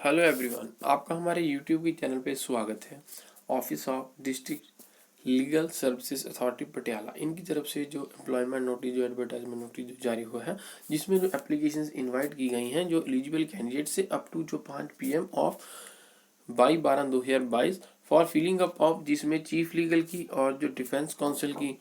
Hello everyone, आपका हमारे YouTube के चैनल पे स्वागत है। Office of district legal services authority Patiala इनकी तरफ से जो एम्प्लॉयमेंट नोटिस जो एडवर्टाइजमेंट नोटिस जो जारी हुआ है, जिसमें जो एप्लीकेशंस इनवाइट की गई हैं जो एलिजिबल कैंडिडेट से अप टू जो 5 PM of 22/12/2022 for filling up of, जिसमें चीफ लीगल की और जो डिफेंस काउंसिल की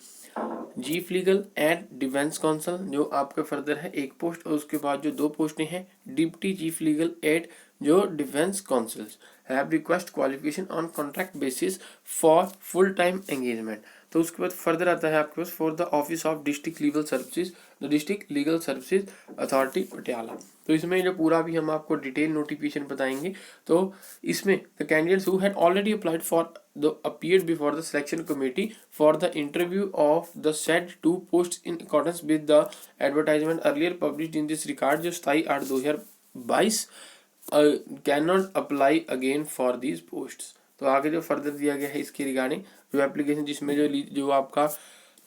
chief legal and defence counsel जो आपका फर्दर है एक पोस्ट, और उसके बाद जो 2 पोस्टें हैं डिप्टी चीफ लीगल एड जो defence counsels have request qualification on contract basis for full time engagement. तो उसके बाद फर्दर आता है आपके पास for the office of district legal services the district legal services authority Patiala. तो इसमें जो पूरा भी हम आपको डिटेल नोटिफिकेशन बताएंगे। तो इसमें the candidates who had already applied for the appeared before the selection committee for the interview of the said 2 post in accordance with the advertisement earlier published in this record जो 27/8/2022 can not apply again for these posts. तो आगे जो further दिया गया है इसके regarding जो application जिसमें जो आपका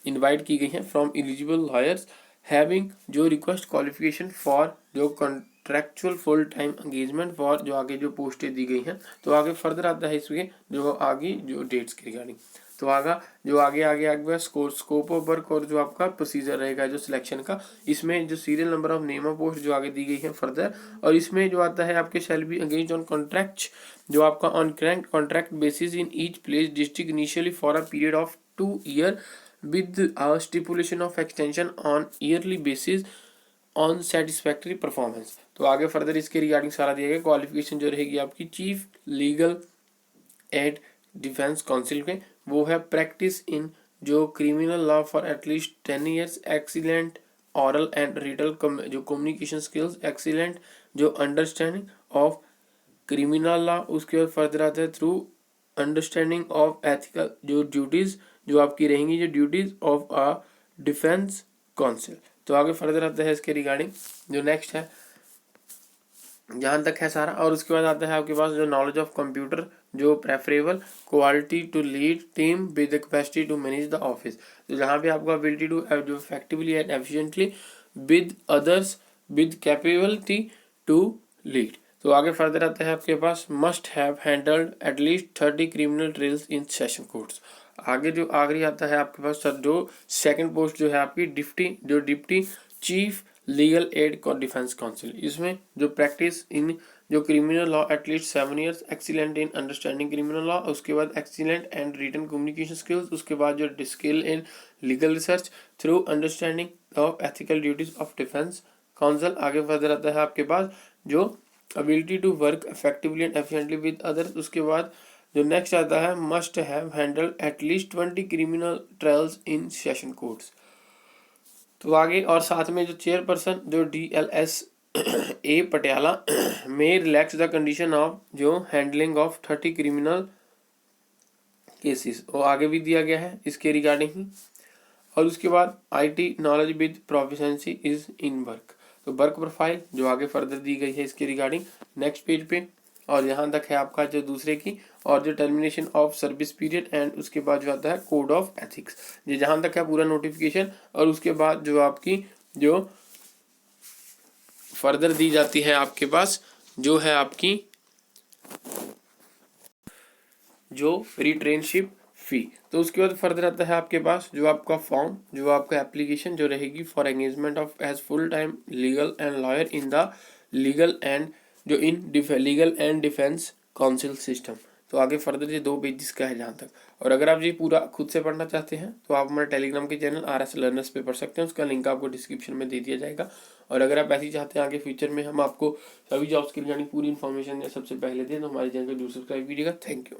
इनवाइट की गई है फ्रॉम एलिजिबल लॉयर्स हैविंग जो रिक्वेस्ट क्वालिफिकेशन फॉर जो contractual full time engagement for जो आगे जो पोस्टें दी गई हैं। तो आगे फर्दर आता है इसमें जो आगे जो डेट्स के रिगार्डिंग। तो आगे जो आगे स्कोप ऑफ वर्क और जो आपका प्रोसीजर रहेगा जो सिलेक्शन का, इसमें जो serial number of name of post जो आगे दी गई है फर्दर, और इसमें जो आता है आपके shall be engage on contract जो आपका on contract basis in each place district initially for a period of 2 year with a stipulation of extension on yearly basis on satisfactory performance. तो आगे फर्दर इसके रिगार्डिंग सारा दिया गया। Qualification जो रहेगी आपकी chief legal aid defence counsel के वो है प्रैक्टिस इन जो criminal law for at least 10 years, excellent oral and written जो कम्युनिकेशन स्किल्स, एक्सीलेंट जो अंडरस्टैंडिंग ऑफ क्रिमिनल लॉ। उसके बाद फर्दर आता है थ्रू अंडरस्टैंडिंग ऑफ एथिकल जो ड्यूटीज जो आपकी रहेंगी जो duties of a defence counsel. तो आगे फर्दर आता है इसके रिगार्डिंग जो नेक्स्ट है जहाँ तक है सारा। और उसके बाद आता है आपके पास जो नॉलेज ऑफ कंप्यूटर जो preferable quality to lead team with the capacity to manage the office. तो जहाँ पे आपको एबिलिटी टू जो effectively and efficiently with others with capability to lead. तो आगे फर्दर आता है आपके पास must have handled at least 30 criminal trials in session courts. आगे जो आखिरी आता है आपके पास सर जो सेकंड पोस्ट जो है आपकी deputy chief legal aid defence counsel, इसमें जो प्रैक्टिस इन जो criminal law at least 7 years, excellent in understanding criminal law, उसके बाद excellent and written communication skills, उसके बाद जो skill in legal research through understanding of ethical duties of defence counsel. आगे further आता है आपके पास जो ability to work effectively and efficiently with others. उसके बाद जो नेक्स्ट आता है must have handled at least 20 criminal trials in session courts. तो आगे और साथ में जो चेयरपर्सन जो DLS ए पटियाला में रिलैक्स द कंडीशन ऑफ जो हैंडलिंग ऑफ 30 क्रिमिनल केसेस वो आगे भी दिया गया है इसके रिगार्डिंग ही। और उसके बाद IT knowledge with proficiency is in work. तो वर्क प्रोफाइल जो आगे फर्दर दी गई है इसके रिगार्डिंग नेक्स्ट पेज पे। और यहाँ तक है आपका जो दूसरे की और जो termination of service period and उसके बाद जो आता है कोड ऑफ एथिक्स, ये जहाँ तक है पूरा नोटिफिकेशन। और उसके बाद जो आपकी जो फर्दर दी जाती है आपके पास जो है आपकी जो रिट्रेनशिप फी। तो उसके बाद फर्दर आता है आपके पास जो आपका फॉर्म जो आपका एप्लीकेशन जो रहेगी for engagement of as full time legal and lawyer in the legal and जो in legal and defence council system. तो आगे फर्दर ये 2 पेजेस का है जहाँ तक। और अगर आप ये पूरा खुद से पढ़ना चाहते हैं तो आप हमारे टेलीग्राम के चैनल RS लर्नर्स पे पढ़ सकते हैं, उसका लिंक आपको डिस्क्रिप्शन में दे दिया जाएगा। और अगर आप ऐसे ही चाहते हैं आगे फ्यूचर में हम आपको सभी जॉब्स के रिगार्डिंग पूरी इन्फॉर्मेशन सबसे पहले दें तो हमारे चैनल को जरूर सब्सक्राइब कीजिएगा। Thank you.